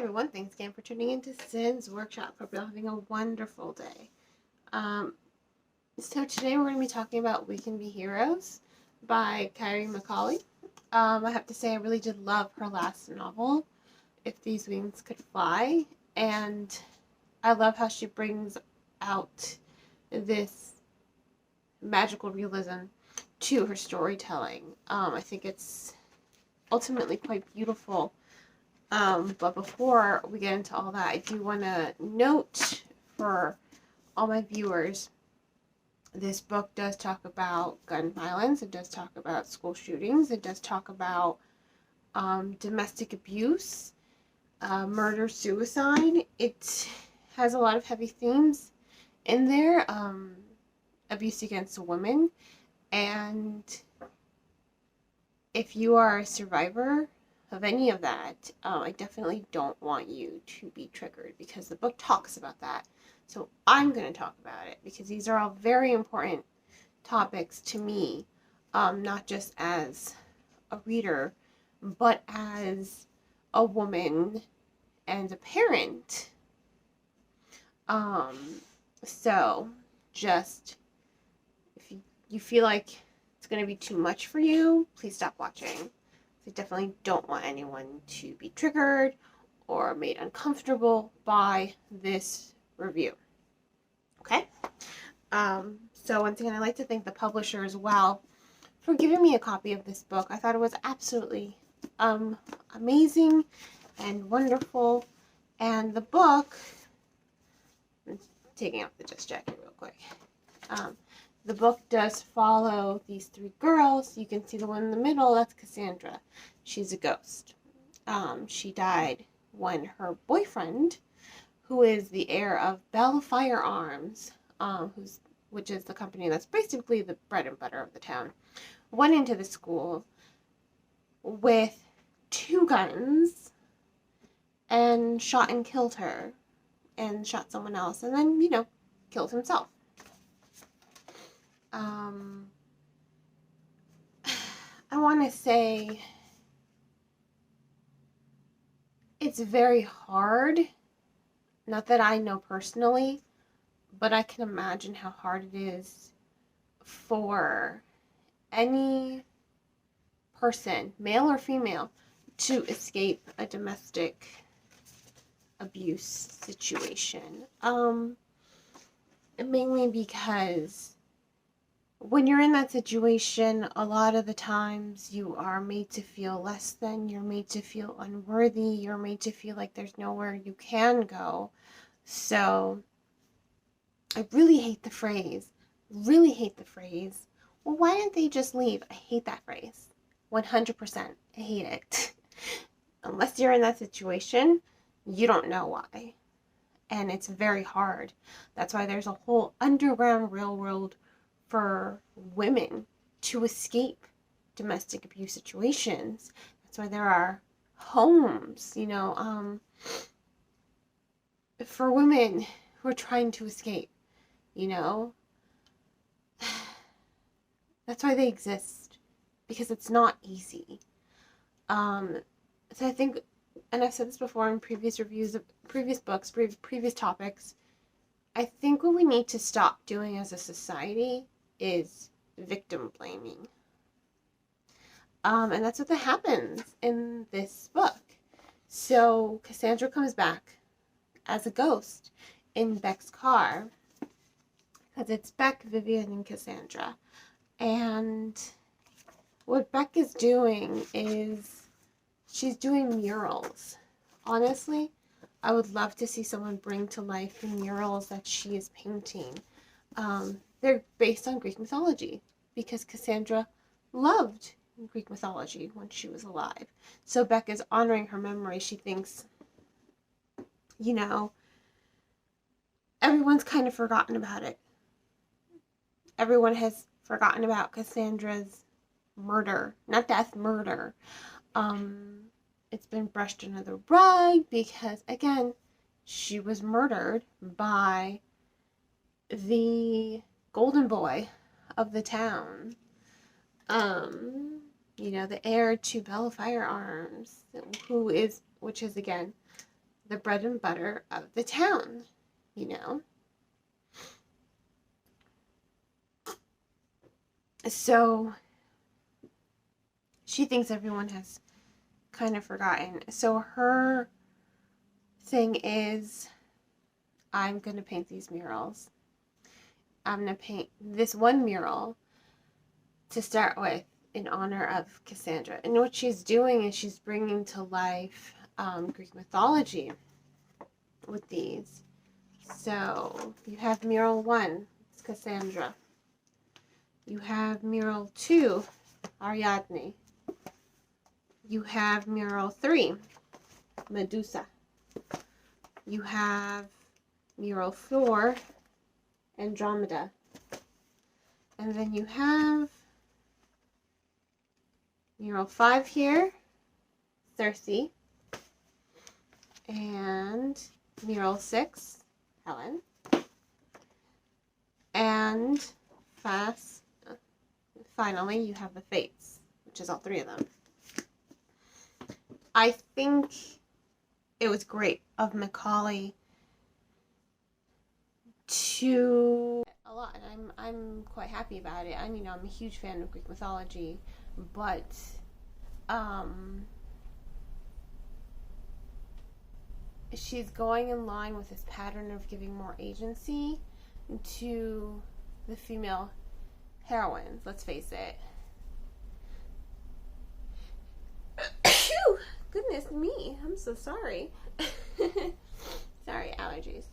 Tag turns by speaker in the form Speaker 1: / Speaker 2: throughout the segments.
Speaker 1: everyone, thanks again for tuning into Sin's Workshop. Hope you're having a wonderful day. So today we're going to be talking about We Can Be Heroes by Kyrie McCauley. I have to say I really did love her last novel, If These Wings Could Fly, and I love how she brings out this magical realism to her storytelling. I think it's ultimately quite beautiful. But before we get into all that, I do want to note for all my viewers, this book does talk about gun violence, it does talk about school shootings, it does talk about domestic abuse, murder, suicide. It has a lot of heavy themes in there, abuse against women, and if you are a survivor of any of that, I definitely don't want you to be triggered because the book talks about that. So I'm going to talk about it because these are all very important topics to me, not just as a reader, but as a woman and a parent. So just if you feel like it's going to be too much for you, please stop watching. I definitely don't want anyone to be triggered or made uncomfortable by this review. Okay? So once again, I'd like to thank the publisher as well for giving me a copy of this book. I thought it was absolutely amazing and wonderful. And the book, I'm taking off the dust jacket real quick. The book does follow these three girls. You can see the one in the middle, that's Cassandra. She's a ghost. She died when her boyfriend, who is the heir of Bell Firearms, which is the company that's basically the bread and butter of the town, went into the school with 2 guns and shot and killed her and shot someone else and then, killed himself. I want to say it's very hard, not that I know personally, but I can imagine how hard it is for any person, male or female, to escape a domestic abuse situation. Mainly because when you're in that situation, a lot of the times you are made to feel less than, you're made to feel unworthy, you're made to feel like there's nowhere you can go. So I really hate the phrase, well, why didn't they just leave? I hate that phrase. 100%. I hate it. Unless you're in that situation, you don't know why. And it's very hard. That's why there's a whole underground railroad for women to escape domestic abuse situations. That's why there are homes, for women who are trying to escape, That's why they exist, because it's not easy. So I think, and I've said this before in previous reviews of previous books, previous topics, I think what we need to stop doing as a society is victim blaming. And that's what happens in this book. So Cassandra comes back as a ghost in Beck's car, because it's Beck, Vivian, and Cassandra. And what Beck is doing is she's doing murals. Honestly, I would love to see someone bring to life the murals that she is painting. They're based on Greek mythology because Cassandra loved Greek mythology when she was alive. So Beck is honoring her memory. She thinks, everyone's kind of forgotten about it. Everyone has forgotten about Cassandra's murder. Not death, murder. It's been brushed under the rug because, again, she was murdered by the golden boy of the town. The heir to Bell Firearms, which is, again, the bread and butter of the town, you know? So she thinks everyone has kind of forgotten. So her thing is, I'm going to paint these murals. I'm going to paint this one mural to start with in honor of Cassandra. And what she's doing is she's bringing to life Greek mythology with these. So you have mural 1, it's Cassandra. You have mural 2, Ariadne. You have mural 3, Medusa. You have mural 4, Andromeda. And then you have mural 5 here, Circe. And mural 6, Helen. And finally, you have the Fates, which is all 3 of them. I think it was great of Macaulay to a lot, and I'm quite happy about it. I'm a huge fan of Greek mythology, but she's going in line with this pattern of giving more agency to the female heroines. Let's face it. Goodness me, I'm so sorry. Sorry, allergies.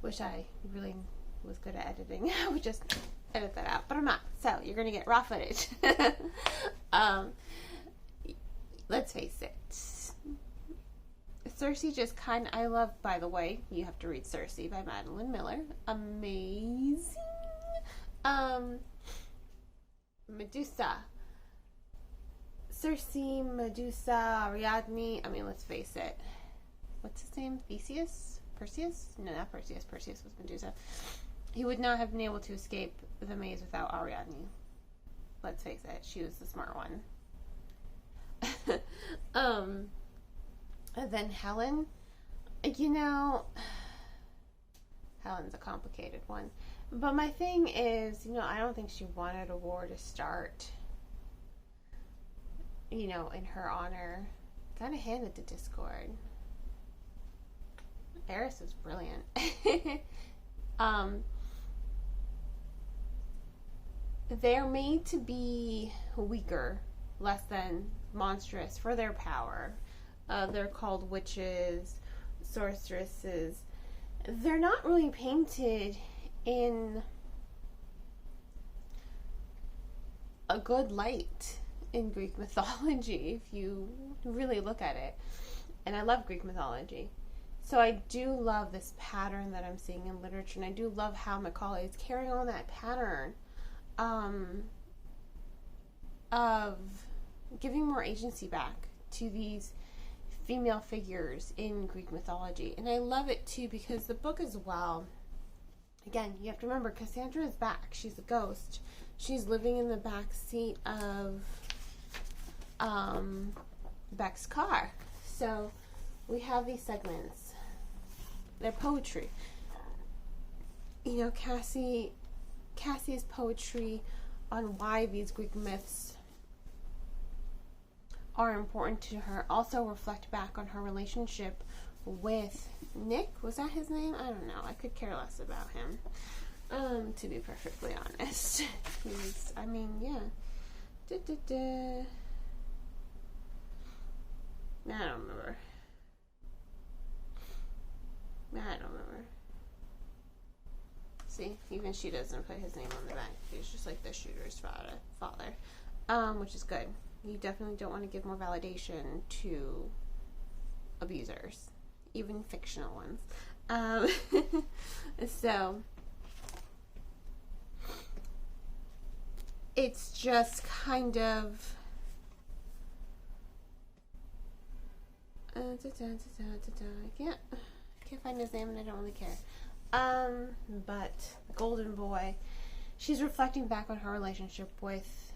Speaker 1: Wish I really was good at editing. I would just edit that out, but I'm not. So you're gonna get raw footage. Let's face it. Circe just I love, by the way, you have to read Circe by Madeline Miller. Amazing. Medusa. Circe, Medusa, Ariadne. I mean, let's face it. What's his name? Theseus? Perseus? No, not Perseus. Perseus was Medusa. He would not have been able to escape the maze without Ariadne. Let's face it. She was the smart one. And then Helen. Helen's a complicated one. But my thing is, I don't think she wanted a war to start, in her honor. Kind of handed to discord. Eris is brilliant. They're made to be weaker, less than monstrous for their power. They're called witches, sorceresses. They're not really painted in a good light in Greek mythology, if you really look at it. And I love Greek mythology. So I do love this pattern that I'm seeing in literature, and I do love how Macaulay is carrying on that pattern of giving more agency back to these female figures in Greek mythology. And I love it too because the book as well, again, you have to remember, Cassandra is back. She's a ghost. She's living in the back seat of Beck's car. So we have these segments. They're poetry. Cassie's poetry on why these Greek myths are important to her also reflect back on her relationship with Nick. Was that his name? I don't know. I could care less about him, to be perfectly honest. Yeah. I don't remember. See, even she doesn't put his name on the back. He's just like the shooter's father, which is good. You definitely don't want to give more validation to abusers, even fictional ones. So it's just kind of I can't find his name and I don't really care. But Golden Boy, she's reflecting back on her relationship with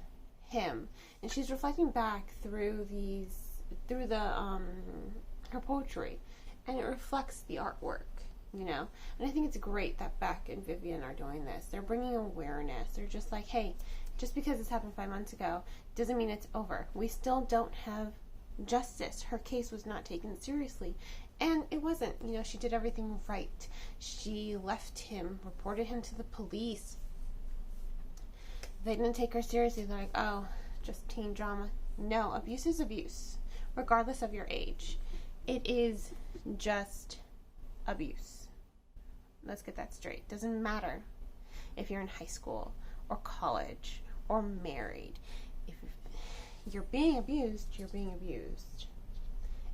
Speaker 1: him, and she's reflecting back through the her poetry, and it reflects the artwork, you know. And I think it's great that Beck and Vivian are doing this. They're bringing awareness. They're just like, hey, just because this happened 5 months ago doesn't mean it's over. We still don't have justice. Her case was not taken seriously, and it wasn't. You know, she did everything right. She left him, reported him to the police. They didn't take her seriously. They're like, oh, just teen drama. No, abuse is abuse, regardless of your age. It is just abuse. Let's get that straight. Doesn't matter if you're in high school or college or married. If you're being abused, you're being abused.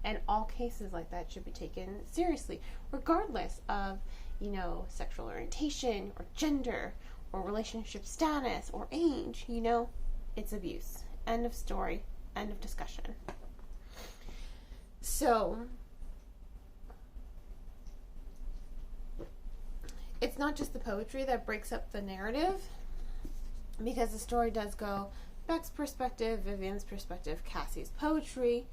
Speaker 1: And all cases like that should be taken seriously, regardless of, you know, sexual orientation or gender or relationship status or age. You know, it's abuse. End of story. End of discussion. So, it's not just the poetry that breaks up the narrative, because the story does go Beck's perspective, Vivian's perspective, Cassie's poetry.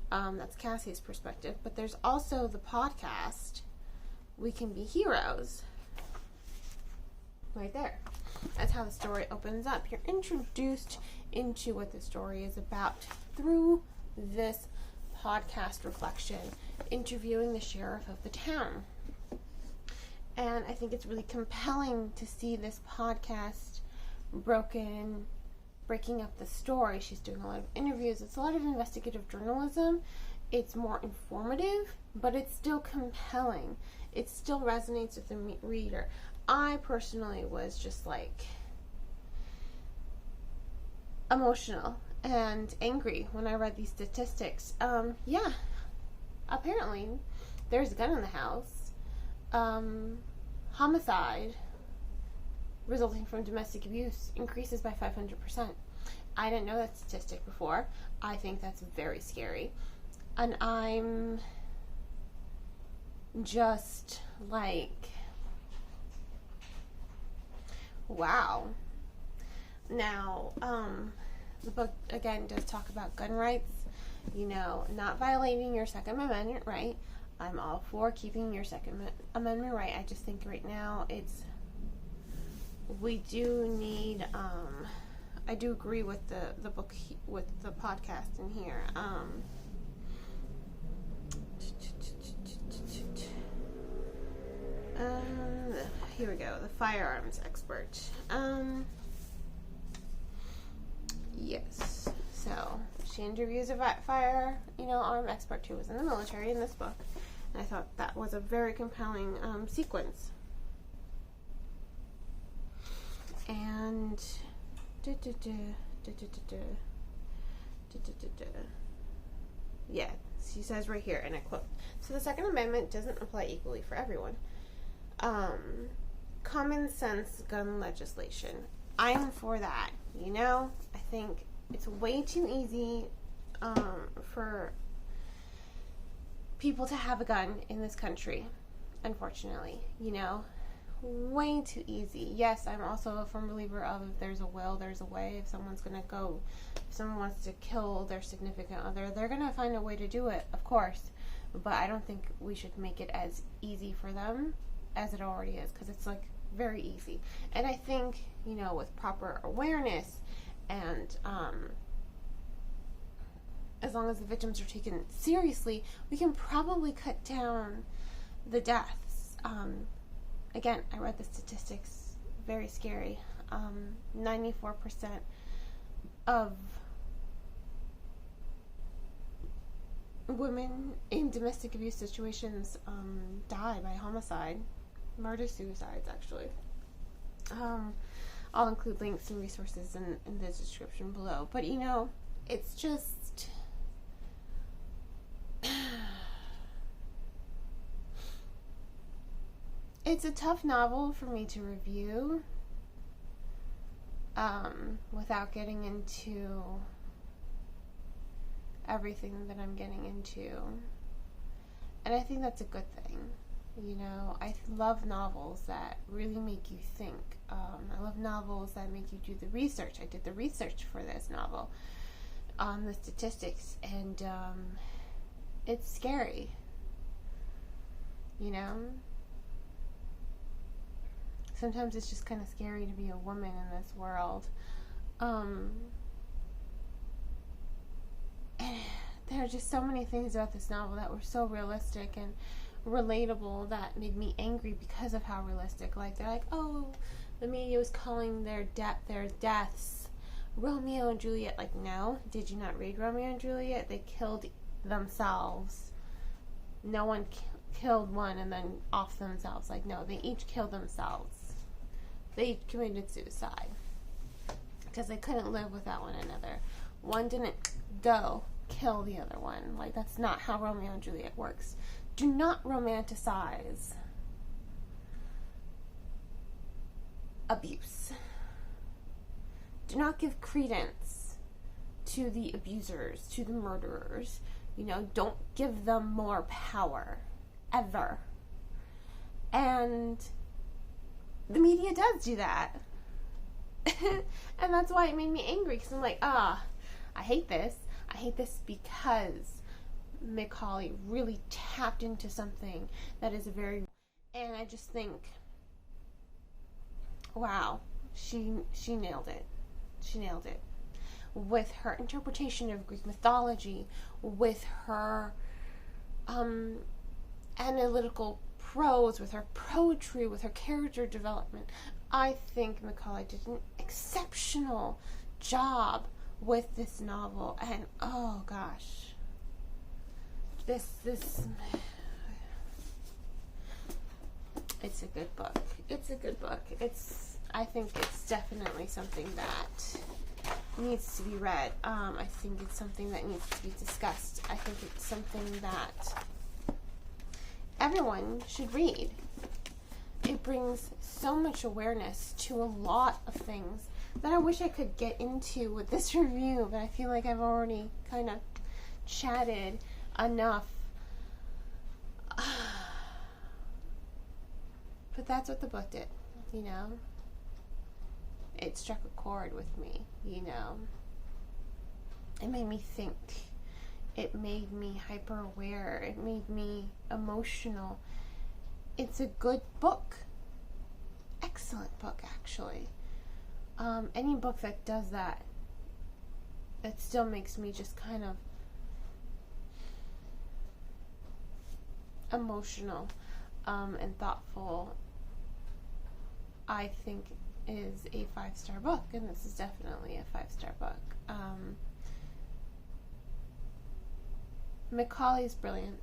Speaker 1: That's Cassie's perspective. But there's also the podcast, We Can Be Heroes. Right there. That's how the story opens up. You're introduced into what the story is about through this podcast reflection, interviewing the sheriff of the town. And I think it's really compelling to see this podcast breaking up the story. She's doing a lot of interviews. It's a lot of investigative journalism. It's more informative, but it's still compelling. It still resonates with the reader. I personally was just like emotional and angry when I read these statistics. Yeah, apparently there's a gun in the house. Homicide resulting from domestic abuse increases by 500%. I didn't know that statistic before. I think that's very scary. And I'm just like, wow. Now, the book, again, does talk about gun rights, you know, not violating your Second Amendment right. I'm all for keeping your Second Amendment right. I just think right now we do need, I do agree with the book, with the podcast in here. Here we go, the firearms expert. Yes, so she interviews a arm expert who was in the military in this book, and I thought that was a very compelling sequence. And yeah, she says right here, and I quote, "So the Second Amendment doesn't apply equally for everyone. Common sense gun legislation. I'm for that, you know? I think it's way too easy for people to have a gun in this country, unfortunately, you know? Way too easy. Yes, I'm also a firm believer of if there's a will, there's a way. If someone wants to kill their significant other, they're going to find a way to do it, of course. But I don't think we should make it as easy for them as it already is, because it's like very easy. And I think, you know, with proper awareness and as long as the victims are taken seriously, we can probably cut down the deaths. Again, I read the statistics, very scary. 94% of women in domestic abuse situations die by homicide, murder-suicides, actually. I'll include links and resources in the description below. But, you know, it's just... it's a tough novel for me to review without getting into everything that I'm getting into. And I think that's a good thing. You know, I love novels that really make you think. I love novels that make you do the research. I did the research for this novel on the statistics, and it's scary, you know? Sometimes it's just kind of scary to be a woman in this world. And there are just so many things about this novel that were so realistic and relatable that made me angry because of how realistic. Like, they're like, oh, the media was calling their deaths Romeo and Juliet. Like, no, did you not read Romeo and Juliet? They killed themselves. No one killed one and then off themselves. Like, no, they each killed themselves. They each committed suicide because they couldn't live without one another. One didn't kill the other one. Like, that's not how Romeo and Juliet works. Do not romanticize abuse. Do not give credence to the abusers, to the murderers. You know, don't give them more power, ever. And the media does do that. And that's why it made me angry, because I'm like, I hate this. I hate this because Macaulay really tapped into something that is and I just think, wow, she nailed it. She nailed it. With her interpretation of Greek mythology, with her analytical prose, with her poetry, with her character development. I think Macaulay did an exceptional job with this novel, and oh gosh, this it's a good book. It's a good book. I think it's definitely something that needs to be read. I think it's something that needs to be discussed. I think it's something that everyone should read. It brings so much awareness to a lot of things that I wish I could get into with this review, but I feel like I've already kind of chatted enough. But that's what the book did, you know? It struck a chord with me, you know? It made me think. It made me hyper aware. It made me emotional. It's a good book. Excellent book, actually. Any book that does that, it still makes me just kind of emotional and thoughtful, I think is a 5-star book, and this is definitely a 5-star book. Macaulay's brilliant.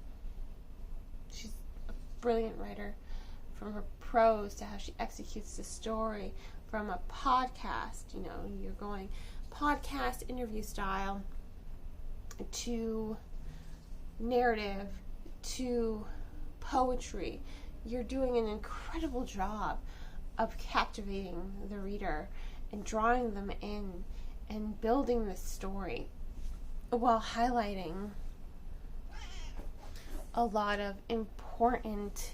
Speaker 1: She's a brilliant writer, from her prose to how she executes the story, from a podcast, you know, you're going podcast interview style, to narrative, to poetry. You're doing an incredible job of captivating the reader and drawing them in and building this story while highlighting a lot of important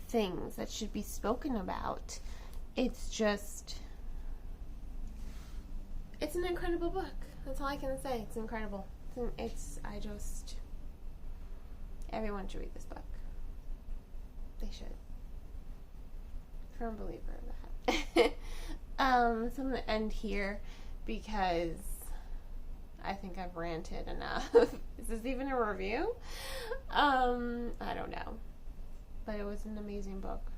Speaker 1: things that should be spoken about. It's an incredible book. That's all I can say. It's incredible. Everyone should read this book. They should. Firm believer of that. So I'm going to end here because I think I've ranted enough. Is this even a review? I don't know. But it was an amazing book.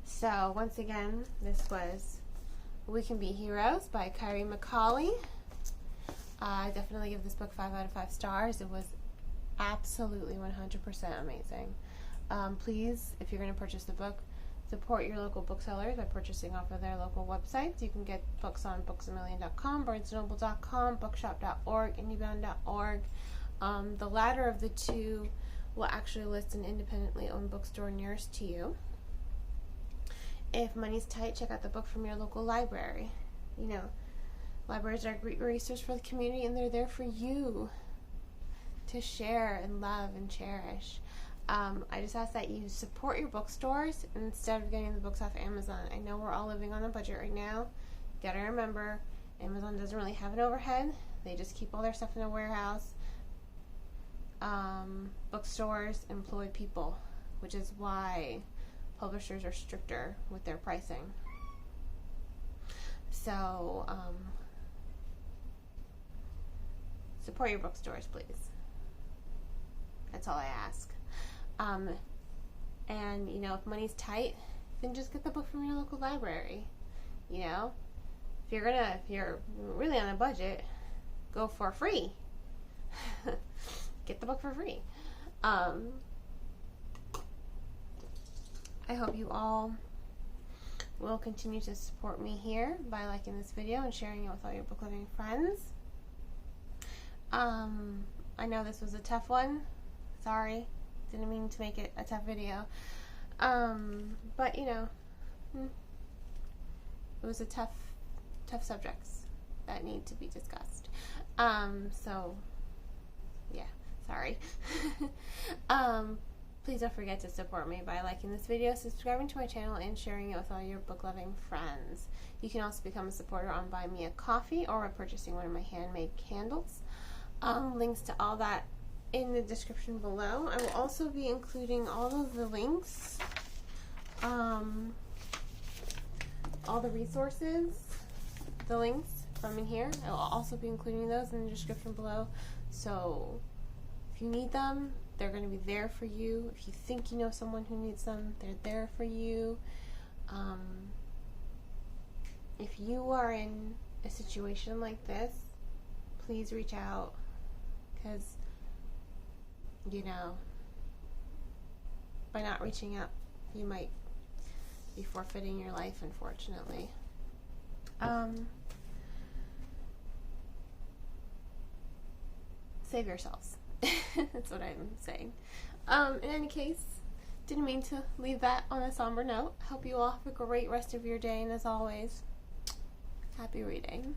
Speaker 1: So, once again, this was We Can Be Heroes by Kyrie Macaulay. I definitely give this book 5 out of 5 stars. It was absolutely 100% amazing. Please, if you're going to purchase the book, support your local booksellers by purchasing off of their local websites. You can get books on booksamillion.com, barnesandnoble.com, bookshop.org, indiebound.org. The latter of the two will actually list an independently owned bookstore nearest to you. If money's tight, check out the book from your local library. You know, libraries are a great resource for the community, and they're there for you to share and love and cherish. I just ask that you support your bookstores instead of getting the books off Amazon. I know we're all living on a budget right now. You gotta remember, Amazon doesn't really have an overhead. They just keep all their stuff in a warehouse. bookstores employ people, which is why publishers are stricter with their pricing. So, support your bookstores, please. That's all I ask. And, you know, if money's tight, then just get the book from your local library. You know, if you're really on a budget, go for free. Get the book for free. I hope you all will continue to support me here by liking this video and sharing it with all your book loving friends. I know this was a tough one. Sorry, didn't mean to make it a tough video. But you know, it was a tough subjects that need to be discussed. So yeah, sorry. Please don't forget to support me by liking this video, subscribing to my channel, and sharing it with all your book-loving friends. You can also become a supporter on Buy Me a Coffee or by purchasing one of my handmade candles. Links to all that in the description below. I will also be including all of the links, all the resources, the links from in here. I will also be including those in the description below. So if you need them, they're going to be there for you. If you think you know someone who needs them, they're there for you. If you are in a situation like this, please reach out, because, you know, by not reaching out, you might be forfeiting your life, unfortunately. Save yourselves. That's what I'm saying. In any case, didn't mean to leave that on a somber note. Hope you all have a great rest of your day, and as always, happy reading.